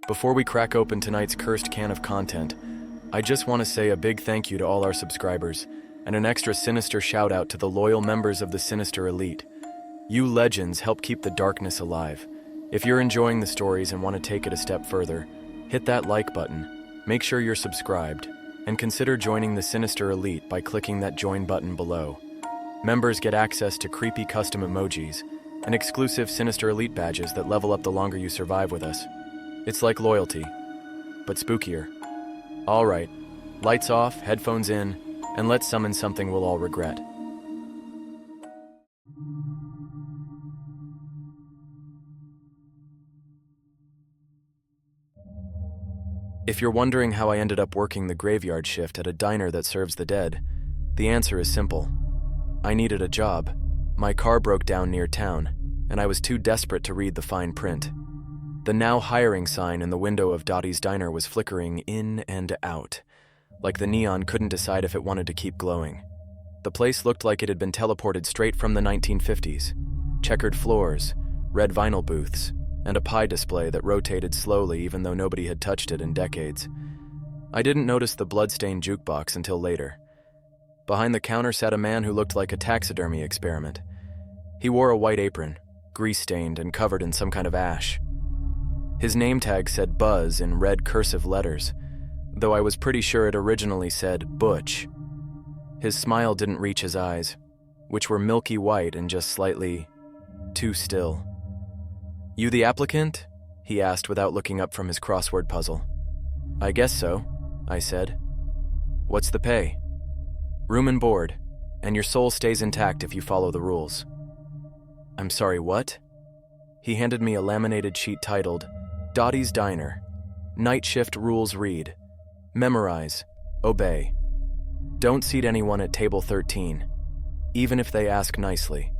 Before we crack open tonight's cursed can of content, I just want to say a big thank you to all our subscribers, and an extra Sinister shout out to the loyal members of the Sinister Elite. You legends help keep the darkness alive. If you're enjoying the stories and want to take it a step further, hit that like button, make sure you're subscribed, and consider joining the Sinister Elite by clicking that join button below. Members get access to creepy custom emojis and exclusive Sinister Elite badges that level up the longer you survive with us. It's like loyalty, but spookier. All right, lights off, headphones in, and let's summon something we'll all regret. If you're wondering how I ended up working the graveyard shift at a diner that serves the dead, the answer is simple. I needed a job. My car broke down near town, and I was too desperate to read the fine print. The now hiring sign in the window of Dotty's diner was flickering in and out, like the neon couldn't decide if it wanted to keep glowing. The place looked like it had been teleported straight from the 1950s. Checkered floors, red vinyl booths, and a pie display that rotated slowly even though nobody had touched it in decades. I didn't notice the blood-stained jukebox until later. Behind the counter sat a man who looked like a taxidermy experiment. He wore a white apron, grease-stained and covered in some kind of ash. His name tag said Buzz in red cursive letters, though I was pretty sure it originally said Butch. His smile didn't reach his eyes, which were milky white and just slightly too still. "You the applicant?" he asked without looking up from his crossword puzzle. "I guess so," I said. "What's the pay?" "Room and board, and your soul stays intact if you follow the rules." "I'm sorry, what?" He handed me a laminated sheet titled, Dotty's Diner. Night shift rules read, memorize, obey. Don't seat anyone at table 13, even if they ask nicely.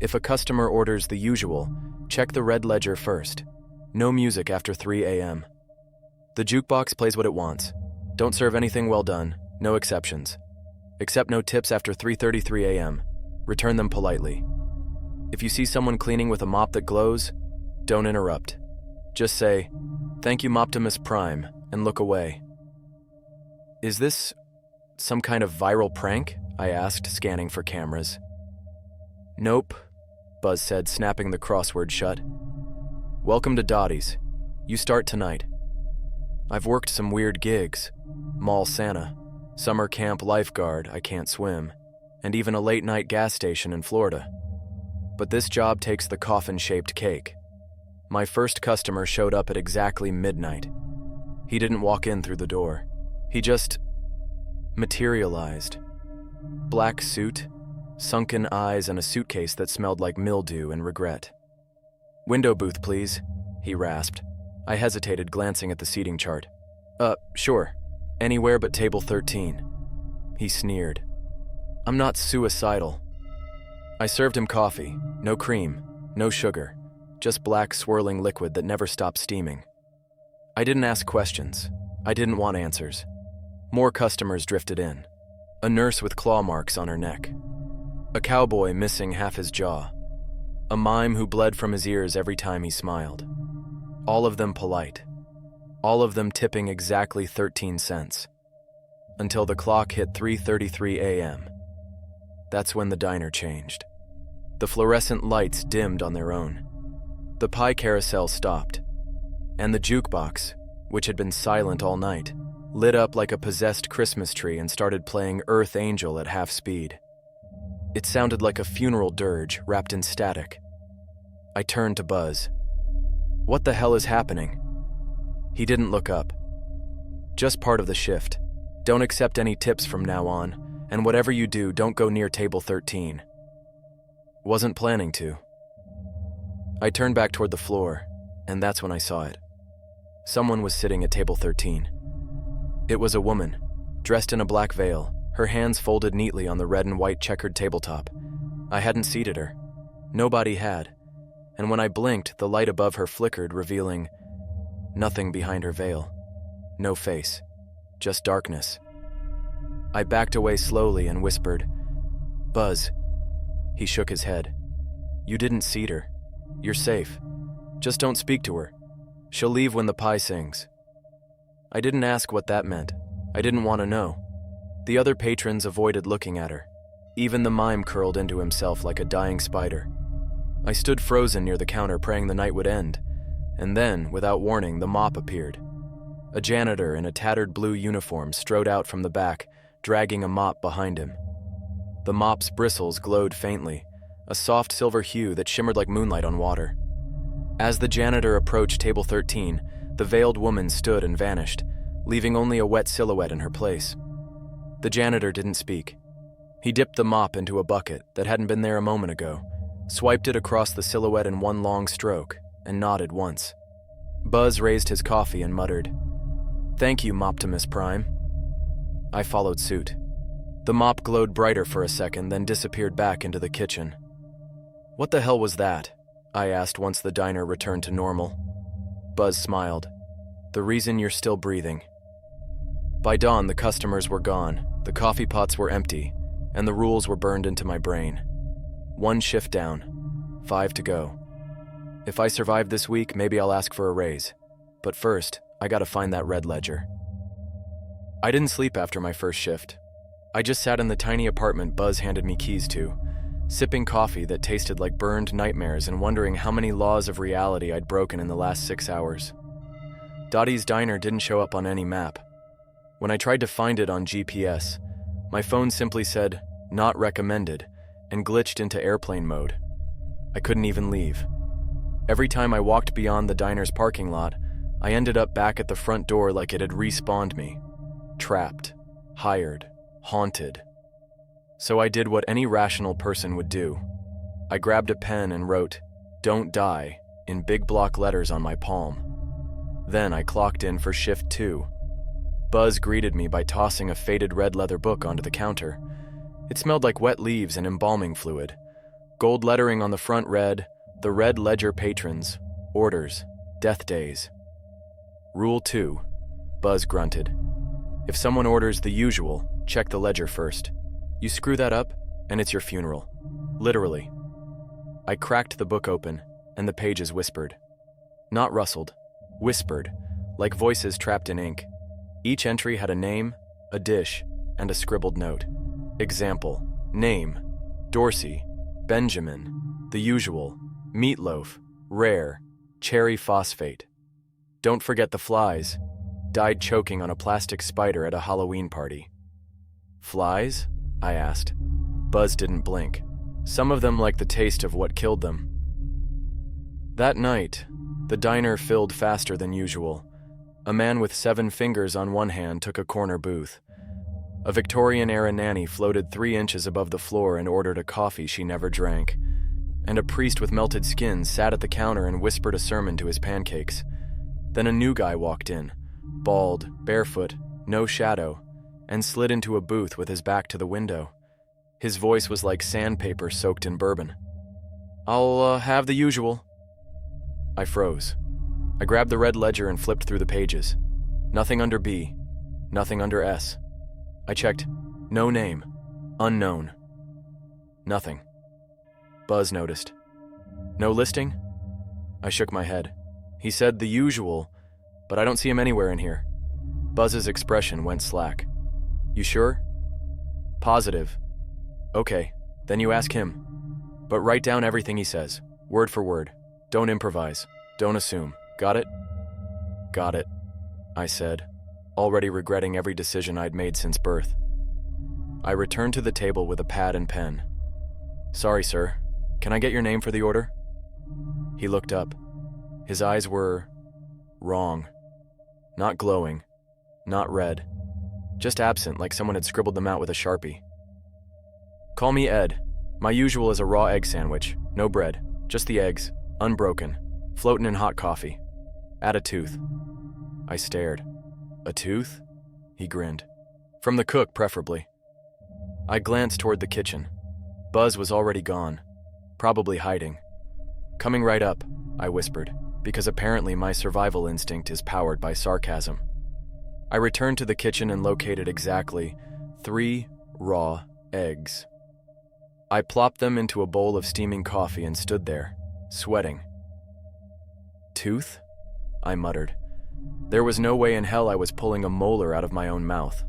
If a customer orders the usual, check the red ledger first. No music after 3 a.m. The jukebox plays what it wants. Don't serve anything well done, no exceptions. Accept no tips after 3:33 a.m. Return them politely. If you see someone cleaning with a mop that glows, don't interrupt. Just say, "Thank you, Moptimus Prime," and look away. "Is this some kind of viral prank?" I asked, scanning for cameras. "Nope," Buzz said, snapping the crossword shut. "Welcome to Dotty's. You start tonight. I've worked some weird gigs. Mall Santa, summer camp lifeguard, I can't swim, and even a late-night gas station in Florida. But this job takes the coffin-shaped cake. My first customer showed up at exactly midnight. He didn't walk in through the door. He just materialized. Black suit, sunken eyes, and a suitcase that smelled like mildew and regret. "Window booth, please," he rasped. I hesitated, glancing at the seating chart. Sure. Anywhere but table 13. He sneered. "I'm not suicidal." I served him coffee. No cream, no sugar. Just black swirling liquid that never stopped steaming. I didn't ask questions. I didn't want answers. More customers drifted in. A nurse with claw marks on her neck. A cowboy missing half his jaw. A mime who bled from his ears every time he smiled. All of them polite. All of them tipping exactly 13 cents. Until the clock hit 3:33 a.m. That's when the diner changed. The fluorescent lights dimmed on their own. The pie carousel stopped, and the jukebox, which had been silent all night, lit up like a possessed Christmas tree and started playing Earth Angel at half speed. It sounded like a funeral dirge wrapped in static. I turned to Buzz. "What the hell is happening?" He didn't look up. "Just part of the shift. Don't accept any tips from now on, and whatever you do, don't go near table 13. Wasn't planning to. I turned back toward the floor, and that's when I saw it. Someone was sitting at table 13. It was a woman, dressed in a black veil, her hands folded neatly on the red and white checkered tabletop. I hadn't seated her. Nobody had. And when I blinked, the light above her flickered, revealing nothing behind her veil. No face. Just darkness. I backed away slowly and whispered, "Buzz." He shook his head. "You didn't seat her. You're safe. Just don't speak to her. She'll leave when the pie sings. I didn't ask what that meant. I didn't want to know. The other patrons avoided looking at her. Even the mime curled into himself like a dying spider. I stood frozen near the counter praying the night would end, and then, without warning, the mop appeared. A janitor in a tattered blue uniform strode out from the back, dragging a mop behind him. The mop's bristles glowed faintly, a soft silver hue that shimmered like moonlight on water. As the janitor approached table 13, the veiled woman stood and vanished, leaving only a wet silhouette in her place. The janitor didn't speak. He dipped the mop into a bucket that hadn't been there a moment ago, swiped it across the silhouette in one long stroke, and nodded once. Buzz raised his coffee and muttered, "Thank you, Moptimus Prime." I followed suit. The mop glowed brighter for a second, then disappeared back into the kitchen. "What the hell was that?" I asked once the diner returned to normal. Buzz smiled. "The reason you're still breathing." By dawn, the customers were gone, the coffee pots were empty, and the rules were burned into my brain. 1 shift down, 5 to go. If I survive this week, maybe I'll ask for a raise. But first, I gotta find that red ledger. I didn't sleep after my first shift. I just sat in the tiny apartment Buzz handed me keys to, sipping coffee that tasted like burned nightmares and wondering how many laws of reality I'd broken in the last 6 hours. Dotty's diner didn't show up on any map. When I tried to find it on GPS, my phone simply said, "Not recommended," and glitched into airplane mode. I couldn't even leave. Every time I walked beyond the diner's parking lot, I ended up back at the front door like it had respawned me. Trapped, hired, haunted. So I did what any rational person would do. I grabbed a pen and wrote, "Don't die," in big block letters on my palm. Then I clocked in for shift 2. Buzz greeted me by tossing a faded red leather book onto the counter. It smelled like wet leaves and embalming fluid. Gold lettering on the front read, "The Red Ledger Patrons, Orders, Death Days." Rule 2, Buzz grunted. If someone orders the usual, check the ledger first. You screw that up, and it's your funeral. Literally. I cracked the book open, and the pages whispered. Not rustled, whispered, like voices trapped in ink. Each entry had a name, a dish, and a scribbled note. Example, name, Dorsey, Benjamin, the usual, meatloaf, rare, cherry phosphate. Don't forget the flies, died choking on a plastic spider at a Halloween party. Flies? I asked. Buzz didn't blink. Some of them liked the taste of what killed them. That night, the diner filled faster than usual. A man with 7 fingers on one hand took a corner booth. A Victorian-era nanny floated 3 inches above the floor and ordered a coffee she never drank. And a priest with melted skin sat at the counter and whispered a sermon to his pancakes. Then a new guy walked in, bald, barefoot, no shadow, and slid into a booth with his back to the window. His voice was like sandpaper soaked in bourbon. "I'll have the usual." I froze. I grabbed the red ledger and flipped through the pages. Nothing under B, nothing under S. I checked, no name, unknown. Nothing. Buzz noticed. "No listing?" I shook my head. He said the usual, but I don't see him anywhere in here. Buzz's expression went slack. "You sure?" "Positive." "Okay, then you ask him. But write down everything he says, word for word. Don't improvise. Don't assume. Got it?" "Got it," I said, already regretting every decision I'd made since birth. I returned to the table with a pad and pen. "Sorry, sir. Can I get your name for the order?" He looked up. His eyes were wrong. Not glowing. Not red. Just absent, like someone had scribbled them out with a Sharpie. "Call me Ed. My usual is a raw egg sandwich. No bread. Just the eggs. Unbroken. Floating in hot coffee. Add a tooth." I stared. "A tooth?" He grinned. "From the cook, preferably." I glanced toward the kitchen. Buzz was already gone. Probably hiding. "Coming right up," I whispered, because apparently my survival instinct is powered by sarcasm. I returned to the kitchen and located exactly 3 raw eggs. I plopped them into a bowl of steaming coffee and stood there, sweating. "Tooth?" I muttered. There was no way in hell I was pulling a molar out of my own mouth.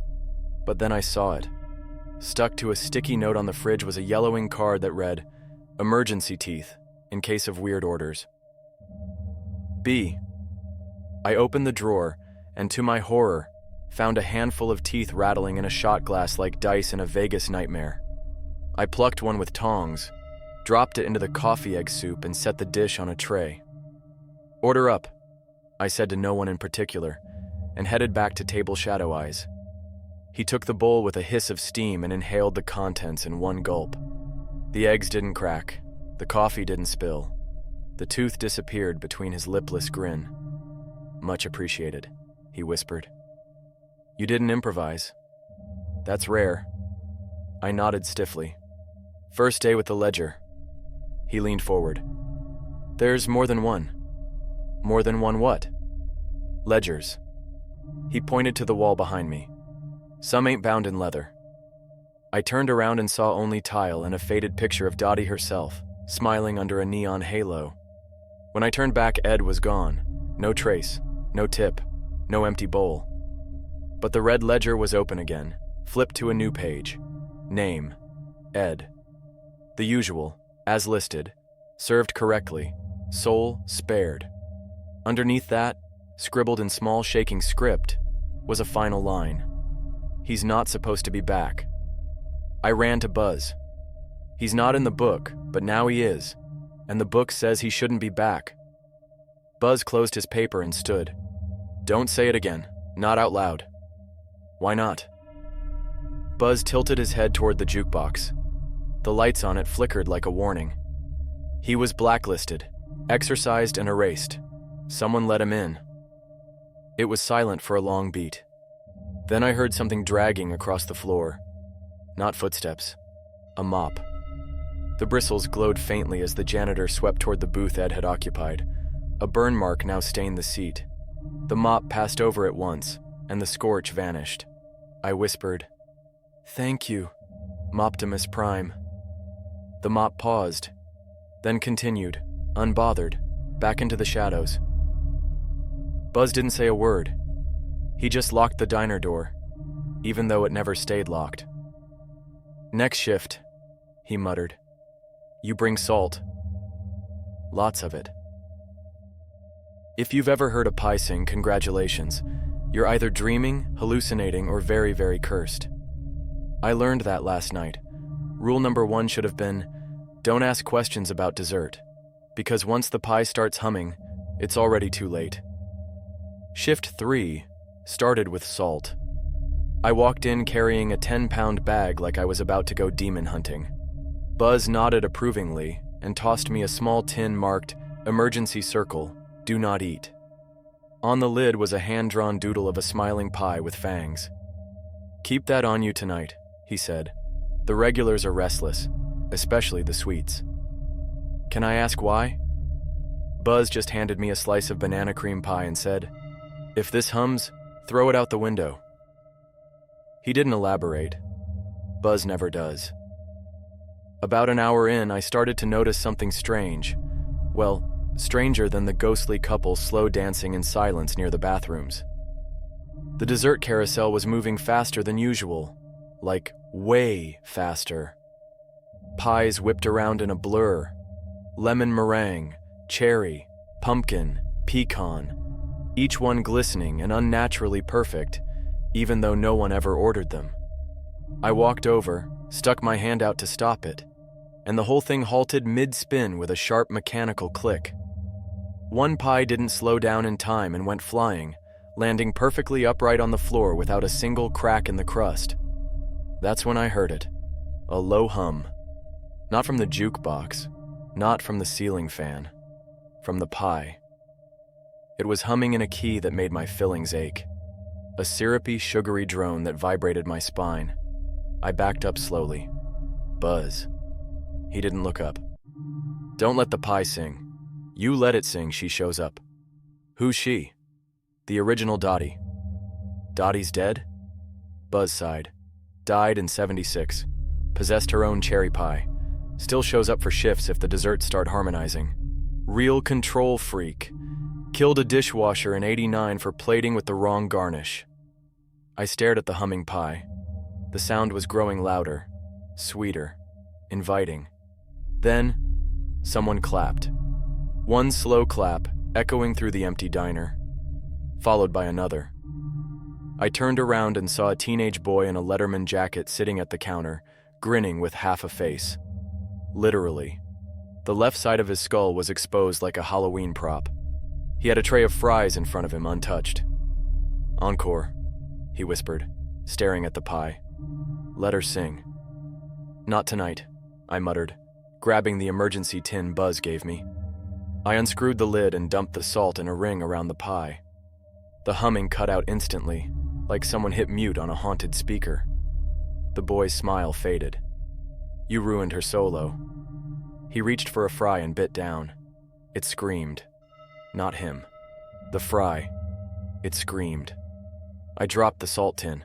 But then I saw it. Stuck to a sticky note on the fridge was a yellowing card that read, "Emergency teeth, in case of weird orders." B. I opened the drawer, and to my horror, found a handful of teeth rattling in a shot glass like dice in a Vegas nightmare. I plucked one with tongs, dropped it into the coffee egg soup, and set the dish on a tray. "Order up," I said to no one in particular, and headed back to Table Shadow Eyes. He took the bowl with a hiss of steam and inhaled the contents in one gulp. The eggs didn't crack, the coffee didn't spill. The tooth disappeared between his lipless grin. "Much appreciated," he whispered. "You didn't improvise." "That's rare." I nodded stiffly. "First day with the ledger." He leaned forward. "There's more than one." "More than one what?" "Ledgers." He pointed to the wall behind me. "Some ain't bound in leather." I turned around and saw only tile and a faded picture of Dotty herself, smiling under a neon halo. When I turned back, Ed was gone. No trace, no tip, no empty bowl. But the red ledger was open again, flipped to a new page. Name, Ed. The usual, as listed, served correctly, soul spared. Underneath that, scribbled in small shaking script, was a final line. "He's not supposed to be back." I ran to Buzz. "He's not in the book, but now he is, and the book says he shouldn't be back." Buzz closed his paper and stood. "Don't say it again, not out loud." "Why not?" Buzz tilted his head toward the jukebox. The lights on it flickered like a warning. "He was blacklisted, exorcised and erased. Someone let him in." It was silent for a long beat. Then I heard something dragging across the floor. Not footsteps. A mop. The bristles glowed faintly as the janitor swept toward the booth Ed had occupied. A burn mark now stained the seat. The mop passed over it once, and the scorch vanished. I whispered, "Thank you, Moptimus Prime." The mop paused, then continued, unbothered, back into the shadows. Buzz didn't say a word. He just locked the diner door, even though it never stayed locked. "Next shift," he muttered. "You bring salt. Lots of it." If you've ever heard a pie sing, congratulations. You're either dreaming, hallucinating, or very, very cursed. I learned that last night. Rule number 1 should have been, don't ask questions about dessert, because once the pie starts humming, it's already too late. Shift 3 started with salt. I walked in carrying a 10-pound bag like I was about to go demon hunting. Buzz nodded approvingly and tossed me a small tin marked, "Emergency Circle, Do Not Eat." On the lid was a hand-drawn doodle of a smiling pie with fangs. "Keep that on you tonight," he said. "The regulars are restless, especially the sweets." "Can I ask why?" Buzz just handed me a slice of banana cream pie and said, "If this hums, throw it out the window." He didn't elaborate. Buzz never does. About an hour in, I started to notice something strange. Well, stranger than the ghostly couple slow dancing in silence near the bathrooms. The dessert carousel was moving faster than usual, like way faster. Pies whipped around in a blur. Lemon meringue, cherry, pumpkin, pecan, each one glistening and unnaturally perfect, even though no one ever ordered them. I walked over, stuck my hand out to stop it, and the whole thing halted mid-spin with a sharp mechanical click. One pie didn't slow down in time and went flying, landing perfectly upright on the floor without a single crack in the crust. That's when I heard it. A low hum. Not from the jukebox, not from the ceiling fan, from the pie. It was humming in a key that made my fillings ache. A syrupy, sugary drone that vibrated my spine. I backed up slowly. Buzz. He didn't look up. "Don't let the pie sing. You let it sing," she shows up. "Who's she?" "The original Dotty." "Dotty's dead?" Buzz sighed. "Died in 76. Possessed her own cherry pie. Still shows up for shifts if the desserts start harmonizing. Real control freak. Killed a dishwasher in '89 for plating with the wrong garnish. I stared at the humming pie. The sound was growing louder, sweeter, inviting. Then, someone clapped. One slow clap, echoing through the empty diner, followed by another. I turned around and saw a teenage boy in a Letterman jacket sitting at the counter, grinning with half a face. Literally. The left side of his skull was exposed like a Halloween prop. He had a tray of fries in front of him, untouched. "Encore," he whispered, staring at the pie. "Let her sing." "Not tonight," I muttered, grabbing the emergency tin Buzz gave me. I unscrewed the lid and dumped the salt in a ring around the pie. The humming cut out instantly, like someone hit mute on a haunted speaker. The boy's smile faded. "You ruined her solo." He reached for a fry and bit down. It screamed. Not him. The fry. It screamed. I dropped the salt tin.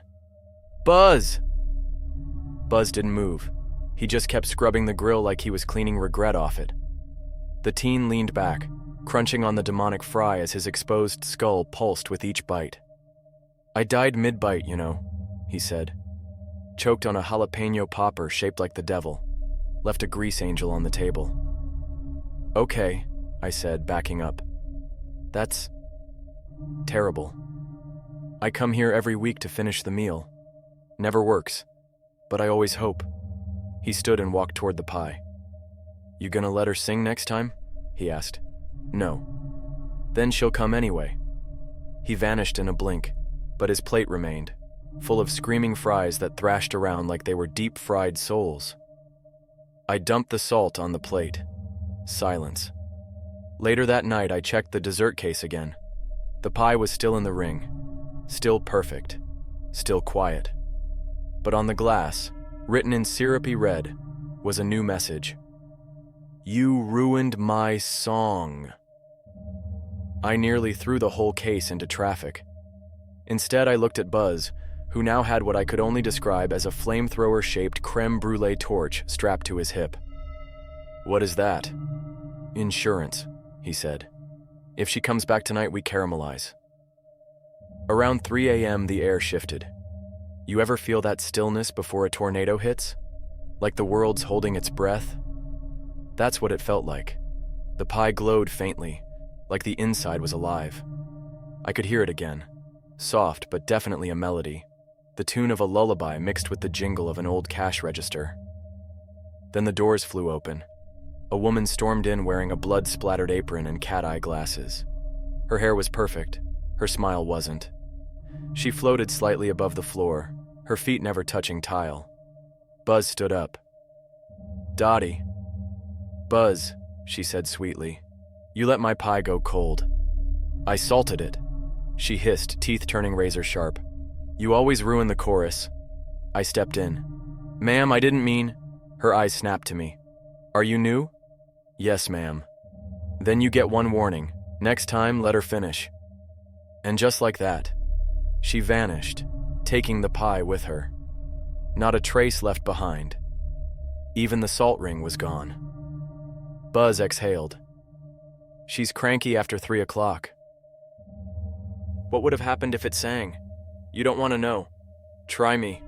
"Buzz!" Buzz didn't move. He just kept scrubbing the grill like he was cleaning regret off it. The teen leaned back, crunching on the demonic fry as his exposed skull pulsed with each bite. "I died mid-bite, you know," he said. Choked on a jalapeno popper shaped like the devil. Left a grease angel on the table. "Okay," I said, backing up. "That's terrible. I come here every week to finish the meal. Never works, but I always hope." He stood and walked toward the pie. "You gonna let her sing next time?" he asked. "No." "Then she'll come anyway." He vanished in a blink, but his plate remained, full of screaming fries that thrashed around like they were deep-fried souls. I dumped the salt on the plate. Silence. Later that night, I checked the dessert case again. The pie was still in the ring. Still perfect. Still quiet. But on the glass, written in syrupy red, was a new message. "You ruined my song." I nearly threw the whole case into traffic. Instead, I looked at Buzz, who now had what I could only describe as a flamethrower-shaped creme brulee torch strapped to his hip. "What is that?" "Insurance," he said. "If she comes back tonight, we caramelize." Around 3 a.m., the air shifted. You ever feel that stillness before a tornado hits? Like the world's holding its breath? That's what it felt like. The pie glowed faintly, like the inside was alive. I could hear it again. Soft, but definitely a melody. The tune of a lullaby mixed with the jingle of an old cash register. Then the doors flew open. A woman stormed in wearing a blood-splattered apron and cat-eye glasses. Her hair was perfect. Her smile wasn't. She floated slightly above the floor, her feet never touching tile. Buzz stood up. "Dotty." "Buzz," she said sweetly, "you let my pie go cold." "I salted it," she hissed, teeth turning razor sharp. "You always ruin the chorus." I stepped in. "Ma'am, I didn't mean..." Her eyes snapped to me. "Are you new?" "Yes, ma'am." "Then you get one warning. Next time, let her finish." And just like that, she vanished, taking the pie with her. Not a trace left behind. Even the salt ring was gone. Buzz exhaled. "She's cranky after 3 o'clock. What would have happened if it sang? You don't want to know. Try me."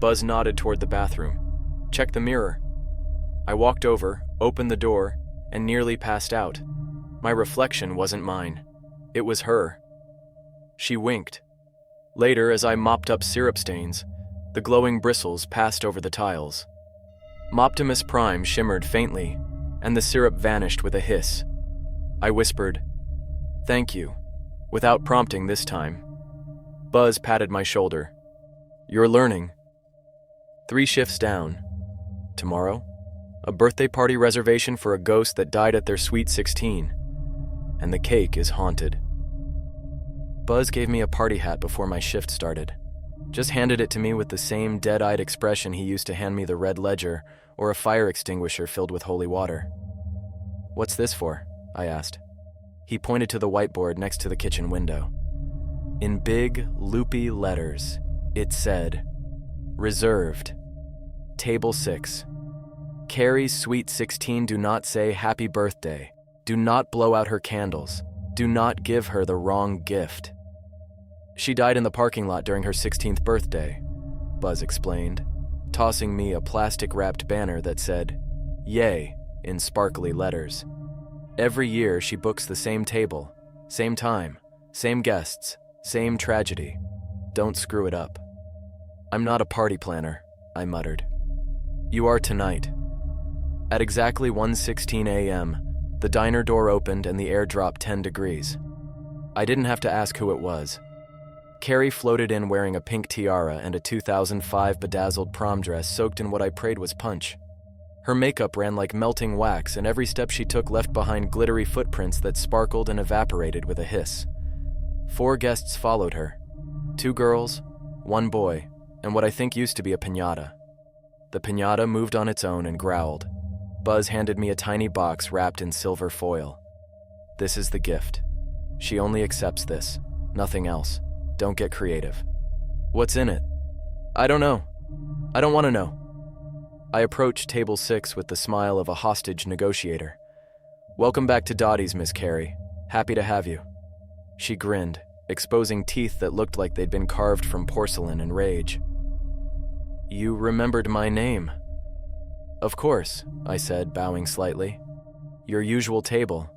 Buzz nodded toward the bathroom. "Check the mirror." I walked over, opened the door, and nearly passed out. My reflection wasn't mine. It was her. She winked. Later, as I mopped up syrup stains, the glowing bristles passed over the tiles. Moptimus Prime shimmered faintly, and the syrup vanished with a hiss. I whispered, "Thank you," without prompting this time. Buzz patted my shoulder. "You're learning." 3 shifts down. Tomorrow, a birthday party reservation for a ghost that died at their sweet 16. And the cake is haunted. Buzz gave me a party hat before my shift started. Just handed it to me with the same dead-eyed expression he used to hand me the red ledger or a fire extinguisher filled with holy water. "What's this for?" I asked. He pointed to the whiteboard next to the kitchen window. In big, loopy letters, it said, "Reserved. Table 6. Carrie's sweet 16 do not say happy birthday. Do not blow out her candles. Do not give her the wrong gift. She died in the parking lot during her 16th birthday, Buzz explained, tossing me a plastic-wrapped banner that said, "Yay," in sparkly letters. Every year she books the same table, same time, same guests, same tragedy. Don't screw it up. I'm not a party planner, I muttered. You are tonight. At exactly 1:16 a.m., the diner door opened and the air dropped 10 degrees. I didn't have to ask who it was. Carrie floated in wearing a pink tiara and a 2005 bedazzled prom dress soaked in what I prayed was punch. Her makeup ran like melting wax, and every step she took left behind glittery footprints that sparkled and evaporated with a hiss. 4 guests followed her. 2 girls, 1 boy, and what I think used to be a piñata. The piñata moved on its own and growled. Buzz handed me a tiny box wrapped in silver foil. This is the gift. She only accepts this, nothing else. Don't get creative. What's in it? I don't know. I don't want to know. I approached table 6 with the smile of a hostage negotiator. Welcome back to Dotty's, Miss Carrie. Happy to have you. She grinned, exposing teeth that looked like they'd been carved from porcelain in rage. You remembered my name. Of course, I said, bowing slightly. Your usual table.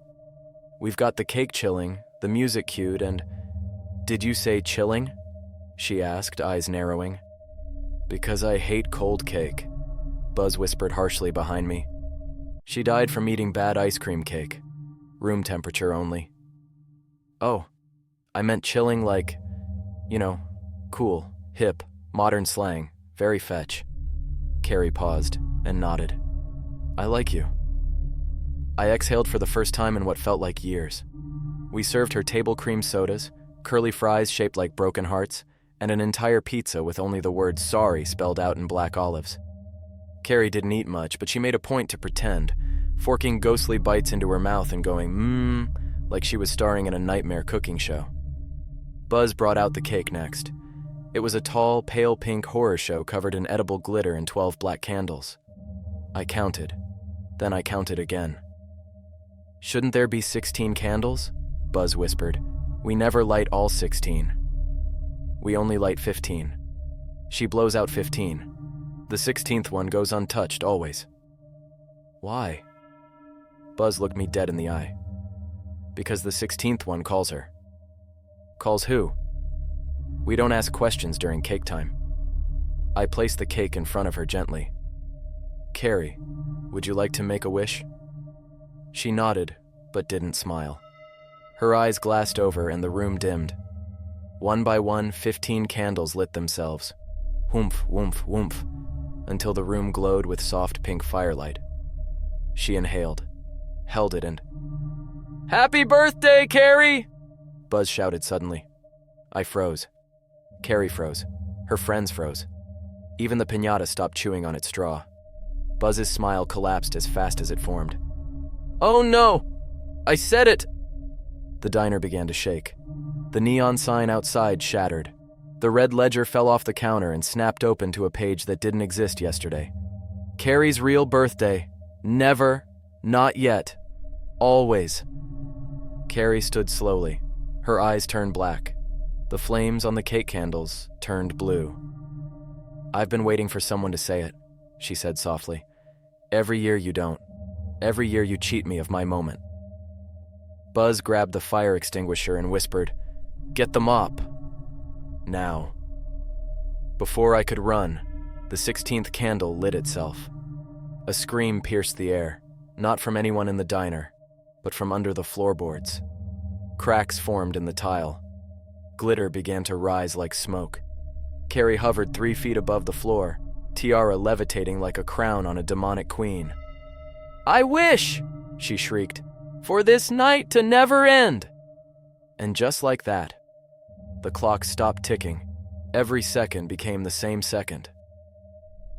We've got the cake chilling, the music cued, and... Did you say chilling? She asked, eyes narrowing. Because I hate cold cake, Buzz whispered harshly behind me. She died from eating bad ice cream cake. Room temperature only. Oh, I meant chilling like, cool, hip, modern slang, very fetch. Carrie paused and nodded. I like you. I exhaled for the first time in what felt like years. We served her table cream sodas, curly fries shaped like broken hearts, and an entire pizza with only the word sorry spelled out in black olives. Carrie didn't eat much, but she made a point to pretend, forking ghostly bites into her mouth and going, like she was starring in a nightmare cooking show. Buzz brought out the cake next. It was a tall, pale pink horror show covered in edible glitter and 12 black candles. I counted. Then I counted again. Shouldn't there be 16 candles? Buzz whispered. We never light all 16. We only light 15. She blows out 15. The 16th one goes untouched, always. Why? Buzz looked me dead in the eye. Because the 16th one calls her. Calls who? We don't ask questions during cake time. I placed the cake in front of her gently. Carrie, would you like to make a wish? She nodded, but didn't smile. Her eyes glassed over and the room dimmed. One by one, 15 candles lit themselves. Whoomph, whoomph, whoomph, until the room glowed with soft pink firelight. She inhaled, held it, and... Happy birthday, Carrie! Buzz shouted suddenly. I froze. Carrie froze. Her friends froze. Even the piñata stopped chewing on its straw. Buzz's smile collapsed as fast as it formed. Oh no! I said it! The diner began to shake. The neon sign outside shattered. The red ledger fell off the counter and snapped open to a page that didn't exist yesterday. Carrie's real birthday. Never. Not yet. Always. Carrie stood slowly. Her eyes turned black. The flames on the cake candles turned blue. I've been waiting for someone to say it, she said softly. Every year you don't. Every year you cheat me of my moment. Buzz grabbed the fire extinguisher and whispered, Get the mop. Now. Before I could run, the 16th candle lit itself. A scream pierced the air, not from anyone in the diner, but from under the floorboards. Cracks formed in the tile. Glitter began to rise like smoke. Carrie hovered 3 feet above the floor, tiara levitating like a crown on a demonic queen. I wish, she shrieked, for this night to never end. And just like that, the clock stopped ticking. Every second became the same second.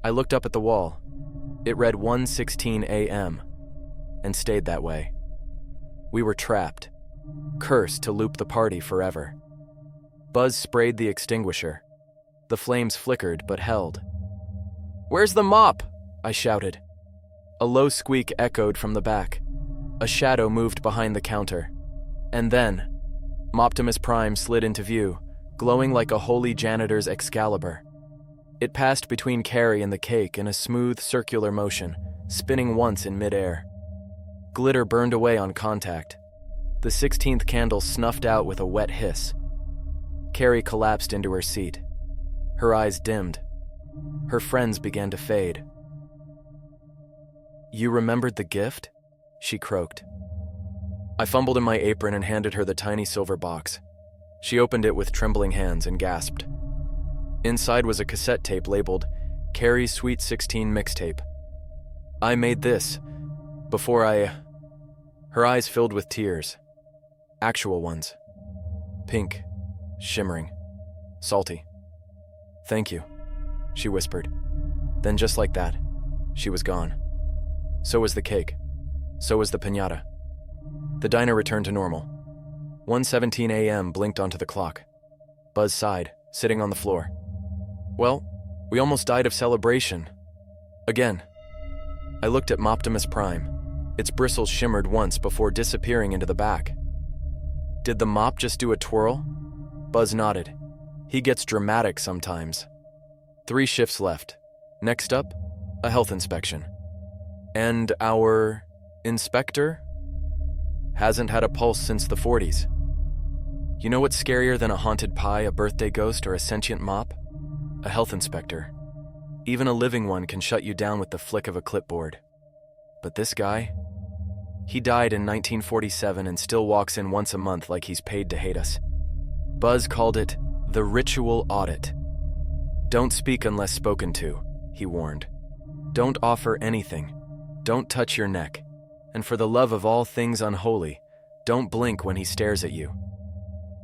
I looked up at the wall. It read 1:16 a.m. and stayed that way. We were trapped, cursed to loop the party forever. Buzz sprayed the extinguisher. The flames flickered but held. Where's the mop? I shouted. A low squeak echoed from the back. A shadow moved behind the counter. And then, Moptimus Prime slid into view, glowing like a holy janitor's Excalibur. It passed between Carrie and the cake in a smooth, circular motion, spinning once in midair. Glitter burned away on contact. The 16th candle snuffed out with a wet hiss. Carrie collapsed into her seat. Her eyes dimmed. Her friends began to fade. "You remembered the gift?" she croaked. I fumbled in my apron and handed her the tiny silver box. She opened it with trembling hands and gasped. Inside was a cassette tape labeled Carrie's Sweet 16 Mixtape. "I made this before I..." Her eyes filled with tears. Actual ones. Pink, shimmering, salty. "Thank you," she whispered. Then just like that, she was gone. So was the cake. So was the piñata. The diner returned to normal. 1:17 a.m. blinked onto the clock. Buzz sighed, sitting on the floor. "Well, we almost died of celebration. Again." I looked at Moptimus Prime. Its bristles shimmered once before disappearing into the back. "Did the mop just do a twirl?" Buzz nodded. "He gets dramatic sometimes." 3 shifts left. Next up, a health inspection. And our inspector hasn't had a pulse since the 40s. You know what's scarier than a haunted pie, a birthday ghost, or a sentient mop? A health inspector. Even a living one can shut you down with the flick of a clipboard. But this guy? He died in 1947 and still walks in once a month like he's paid to hate us. Buzz called it the ritual audit. "Don't speak unless spoken to," he warned. "Don't offer anything. Don't touch your neck. And for the love of all things unholy, don't blink when he stares at you."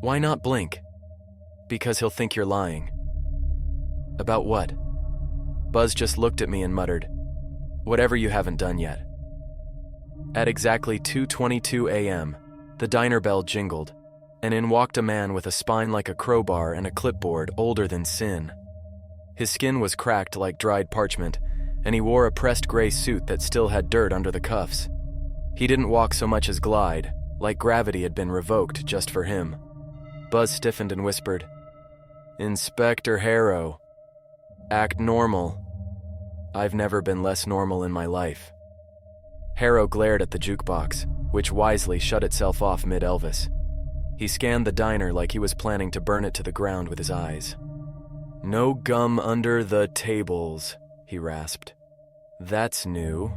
Why not blink? Because he'll think you're lying. About what? Buzz just looked at me and muttered, "Whatever you haven't done yet." At exactly 2:22 a.m., the diner bell jingled, and in walked a man with a spine like a crowbar and a clipboard older than sin. His skin was cracked like dried parchment, and he wore a pressed gray suit that still had dirt under the cuffs. He didn't walk so much as glide, like gravity had been revoked just for him. Buzz stiffened and whispered, "Inspector Harrow. Act normal." I've never been less normal in my life. Harrow glared at the jukebox, which wisely shut itself off mid-Elvis. He scanned the diner like he was planning to burn it to the ground with his eyes. "No gum under the tables," he rasped. "That's new."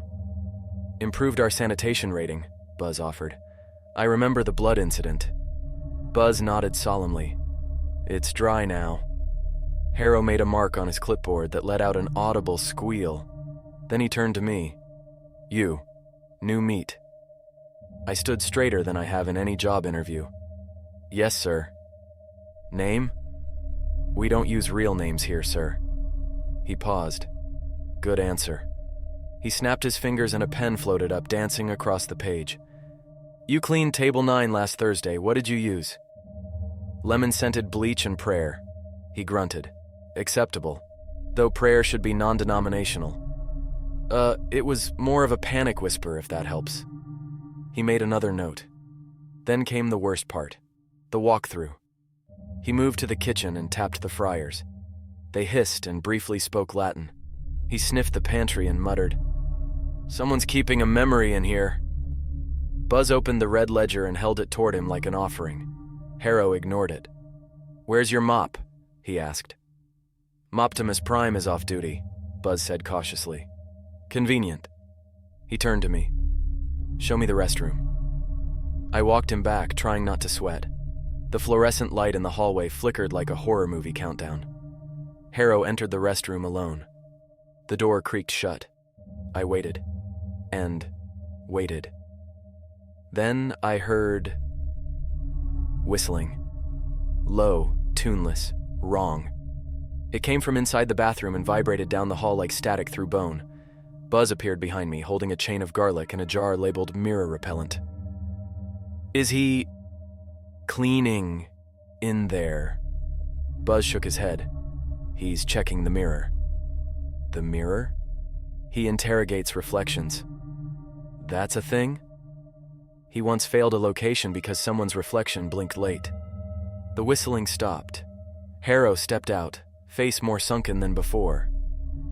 "Improved our sanitation rating," Buzz offered. "I remember the blood incident." Buzz nodded solemnly. "It's dry now." Harrow made a mark on his clipboard that let out an audible squeal. Then he turned to me. "You. New meat." I stood straighter than I have in any job interview. "Yes, sir." "Name?" "We don't use real names here, sir." He paused. "Good answer." He snapped his fingers and a pen floated up, dancing across the page. "You cleaned table 9 last Thursday. What did you use?" "Lemon-scented bleach and prayer." He grunted. "Acceptable. Though prayer should be non-denominational." It was more of a panic whisper, if that helps." He made another note. Then came the worst part, the walkthrough. He moved to the kitchen and tapped the fryers. They hissed and briefly spoke Latin. He sniffed the pantry and muttered, "Someone's keeping a memory in here." Buzz opened the red ledger and held it toward him like an offering. Harrow ignored it. "Where's your mop?" he asked. "Moptimus Prime is off duty," Buzz said cautiously. "Convenient." He turned to me. "Show me the restroom." I walked him back, trying not to sweat. The fluorescent light in the hallway flickered like a horror movie countdown. Harrow entered the restroom alone. The door creaked shut. I waited. And waited. Then I heard whistling. Low, tuneless, wrong. It came from inside the bathroom and vibrated down the hall like static through bone. Buzz appeared behind me, holding a chain of garlic and a jar labeled mirror repellent. "Is he cleaning in there?" Buzz shook his head. "He's checking the mirror." "The mirror?" "He interrogates reflections." "That's a thing?" He once failed a location because someone's reflection blinked late. The whistling stopped. Harrow stepped out, face more sunken than before.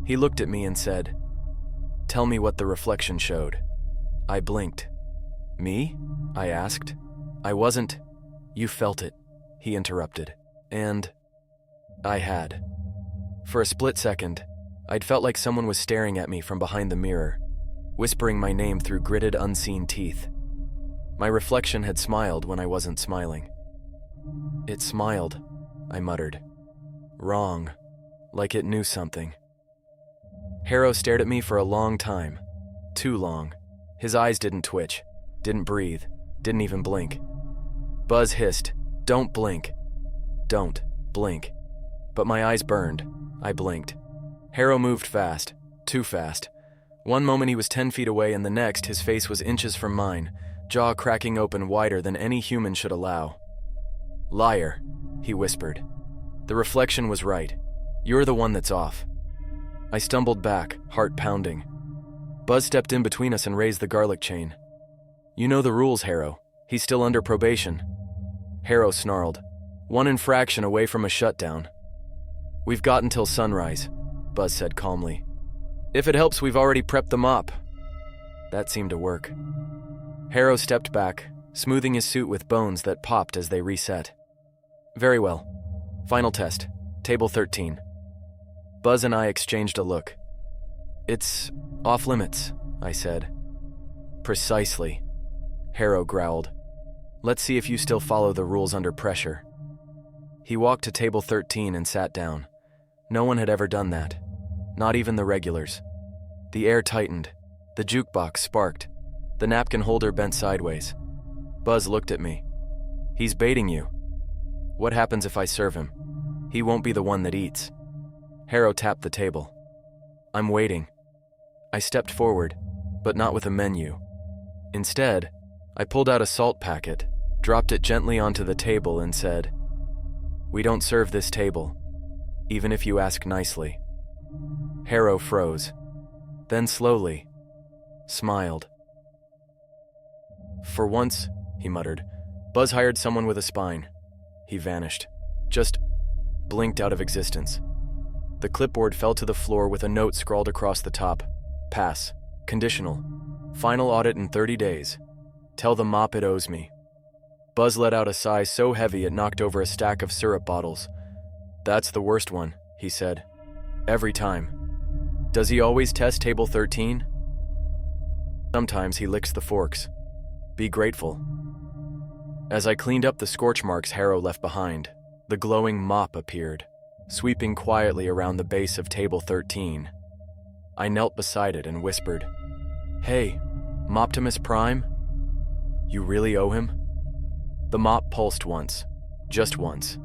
He looked at me and said, "Tell me what the reflection showed." I blinked. "Me?" I asked. "I wasn't." "You felt it," he interrupted. And I had. For a split second, I'd felt like someone was staring at me from behind the mirror, whispering my name through gritted, unseen teeth. My reflection had smiled when I wasn't smiling. It smiled, I muttered. Wrong, like it knew something. Harrow stared at me for a long time. Too long. His eyes didn't twitch, didn't breathe, didn't even blink. Buzz hissed, "Don't blink." Don't blink. But my eyes burned. I blinked. Harrow moved fast, too fast. One moment he was 10 feet away and the next his face was inches from mine, jaw cracking open wider than any human should allow. "Liar," he whispered. "The reflection was right. You're the one that's off." I stumbled back, heart pounding. Buzz stepped in between us and raised the garlic chain. "You know the rules, Harrow. He's still under probation." Harrow snarled. "One infraction away from a shutdown." "We've got until sunrise," Buzz said calmly. "If it helps, we've already prepped the mop." That seemed to work. Harrow stepped back, smoothing his suit with bones that popped as they reset. "Very well. Final test. Table 13. Buzz and I exchanged a look. "It's off limits," I said. "Precisely," Harrow growled. "Let's see if you still follow the rules under pressure." He walked to table 13 and sat down. No one had ever done that. Not even the regulars. The air tightened. The jukebox sparked. The napkin holder bent sideways. Buzz looked at me. "He's baiting you. What happens if I serve him? He won't be the one that eats." Harrow tapped the table. "I'm waiting." I stepped forward, but not with a menu. Instead, I pulled out a salt packet, dropped it gently onto the table and said, "We don't serve this table, even if you ask nicely." Harrow froze, then slowly smiled. "For once," he muttered, "Buzz hired someone with a spine." He vanished, just blinked out of existence. The clipboard fell to the floor with a note scrawled across the top. "Pass. Conditional. Final audit in 30 days. Tell the mop it owes me." Buzz let out a sigh so heavy it knocked over a stack of syrup bottles. "That's the worst one," he said. "Every time." "Does he always test table 13? "Sometimes he licks the forks. Be grateful." As I cleaned up the scorch marks Harrow left behind, the glowing mop appeared, sweeping quietly around the base of table 13. I knelt beside it and whispered, "Hey, Moptimus Prime? You really owe him?" The mop pulsed once, just once,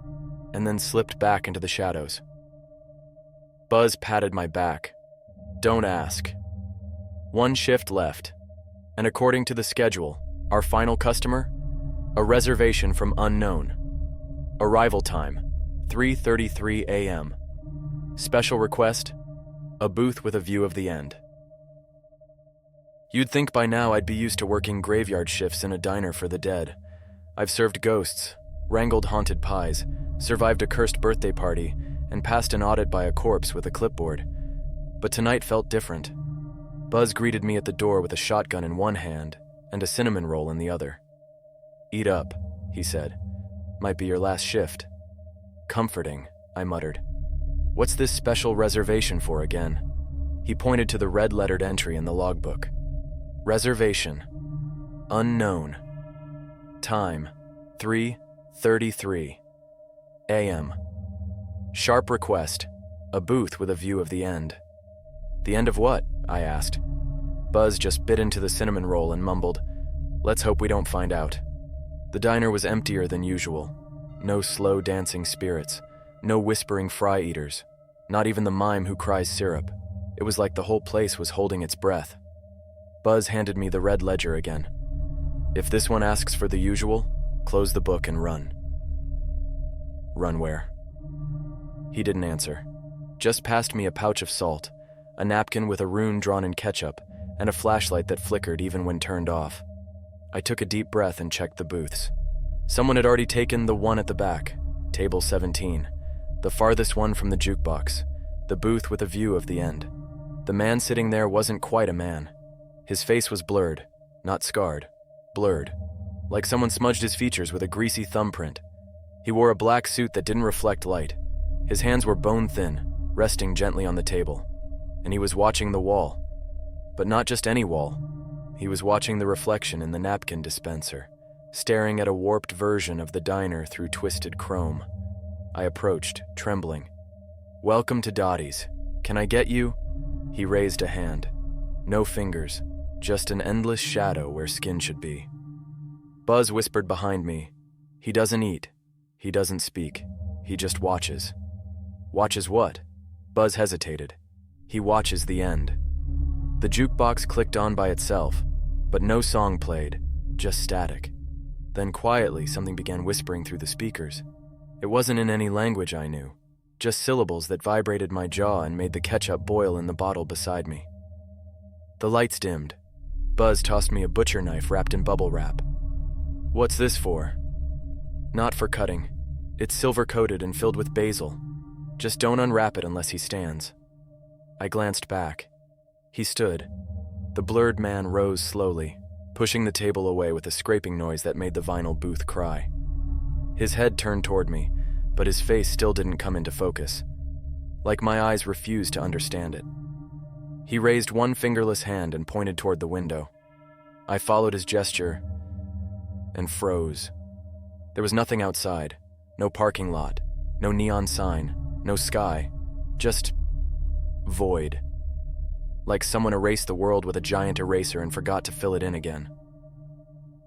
and then slipped back into the shadows. Buzz patted my back. "Don't ask." One shift left, and according to the schedule, our final customer? A reservation from unknown. Arrival time, 3:33 a.m. Special request, a booth with a view of the end. You'd think by now I'd be used to working graveyard shifts in a diner for the dead. I've served ghosts, wrangled haunted pies, survived a cursed birthday party, and passed an audit by a corpse with a clipboard. But tonight felt different. Buzz greeted me at the door with a shotgun in one hand and a cinnamon roll in the other. "Eat up," he said. "Might be your last shift." "Comforting," I muttered. "What's this special reservation for again?" He pointed to the red-lettered entry in the logbook. Reservation. Unknown. Time, 3:33 a.m. Sharp request, a booth with a view of the end. "The end of what?" I asked. Buzz just bit into the cinnamon roll and mumbled, "Let's hope we don't find out." The diner was emptier than usual. No slow dancing spirits, no whispering fry eaters, not even the mime who cries syrup. It was like the whole place was holding its breath. Buzz handed me the red ledger again. "If this one asks for the usual, close the book and run." "Run where?" He didn't answer. Just passed me a pouch of salt, a napkin with a rune drawn in ketchup, and a flashlight that flickered even when turned off. I took a deep breath and checked the booths. Someone had already taken the one at the back, table 17, the farthest one from the jukebox, the booth with a view of the end. The man sitting there wasn't quite a man. His face was blurred, not scarred, blurred, like someone smudged his features with a greasy thumbprint. He wore a black suit that didn't reflect light. His hands were bone-thin, resting gently on the table, and he was watching the wall. But not just any wall. He was watching the reflection in the napkin dispenser, staring at a warped version of the diner through twisted chrome. I approached, trembling. "Welcome to Dotty's. Can I get you?" He raised a hand. No fingers, just an endless shadow where skin should be. Buzz whispered behind me, "He doesn't eat. He doesn't speak. He just watches." "Watches what?" Buzz hesitated. "He watches the end." The jukebox clicked on by itself, but no song played, just static. Then quietly, something began whispering through the speakers. It wasn't in any language I knew, just syllables that vibrated my jaw and made the ketchup boil in the bottle beside me. The lights dimmed. Buzz tossed me a butcher knife wrapped in bubble wrap. "What's this for?" "Not for cutting. It's silver-coated and filled with basil. Just don't unwrap it unless he stands." I glanced back. He stood. The blurred man rose slowly, pushing the table away with a scraping noise that made the vinyl booth cry. His head turned toward me, but his face still didn't come into focus. Like my eyes refused to understand it. He raised one fingerless hand and pointed toward the window. I followed his gesture and froze. There was nothing outside. No parking lot, no neon sign, no sky, just void. Like someone erased the world with a giant eraser and forgot to fill it in again.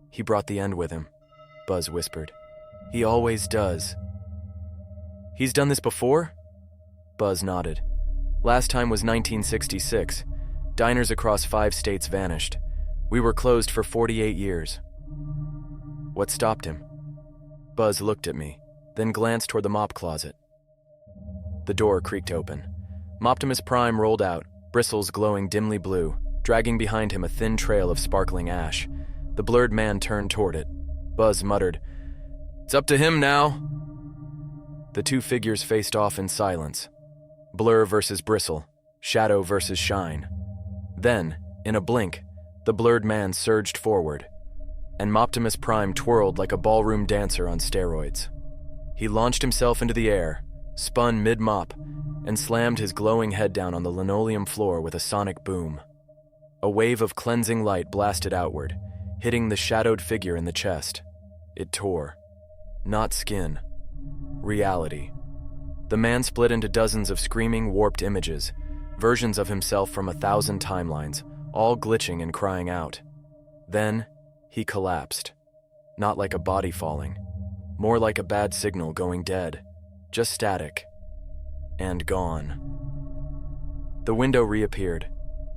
"He brought the end with him," Buzz whispered. "He always does." "He's done this before?" Buzz nodded. "Last time was 1966. Diners across 5 states vanished. We were closed for 48 years. "What stopped him?" Buzz looked at me, then glanced toward the mop closet. The door creaked open. Moptimus Prime rolled out, bristles glowing dimly blue, dragging behind him a thin trail of sparkling ash. The blurred man turned toward it. Buzz muttered, "It's up to him now." The two figures faced off in silence. Blur versus bristle, shadow versus shine. Then, in a blink, the blurred man surged forward, and Moptimus Prime twirled like a ballroom dancer on steroids. He launched himself into the air, spun mid-mop, and slammed his glowing head down on the linoleum floor with a sonic boom. A wave of cleansing light blasted outward, hitting the shadowed figure in the chest. It tore. Not skin. Reality. The man split into dozens of screaming, warped images, versions of himself from 1,000 timelines, all glitching and crying out. Then, he collapsed. Not like a body falling. More like a bad signal going dead. Just static. And gone. The window reappeared.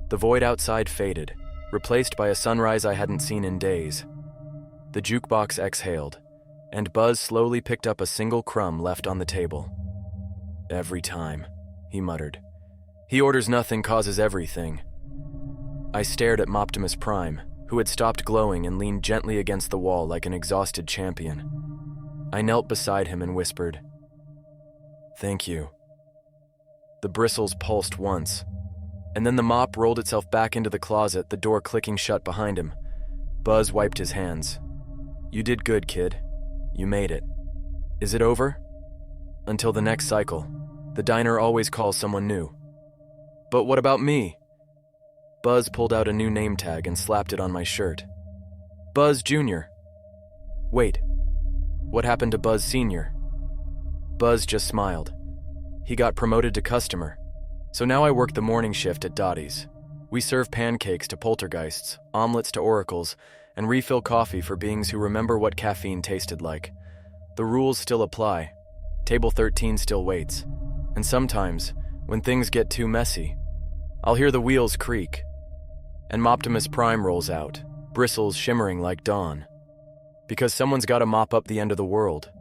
The void outside faded, replaced by a sunrise I hadn't seen in days. The jukebox exhaled, and Buzz slowly picked up a single crumb left on the table. "Every time," he muttered. "He orders nothing, causes everything." I stared at Moptimus Prime, who had stopped glowing and leaned gently against the wall like an exhausted champion. I knelt beside him and whispered, "Thank you." The bristles pulsed once, and then the mop rolled itself back into the closet, the door clicking shut behind him. Buzz wiped his hands. "You did good, kid. You made it. Is it over?" "Until the next cycle. The diner always calls someone new." "But what about me?" Buzz pulled out a new name tag and slapped it on my shirt. "Buzz Jr." "Wait. What happened to Buzz Sr.?" Buzz just smiled. He got promoted to customer, so now I work the morning shift at Dotty's. We serve pancakes to poltergeists, omelets to oracles, and refill coffee for beings who remember what caffeine tasted like. The rules still apply. Table 13 still waits. And sometimes, when things get too messy, I'll hear the wheels creak, and Moptimus Prime rolls out, bristles shimmering like dawn. Because someone's got to mop up the end of the world.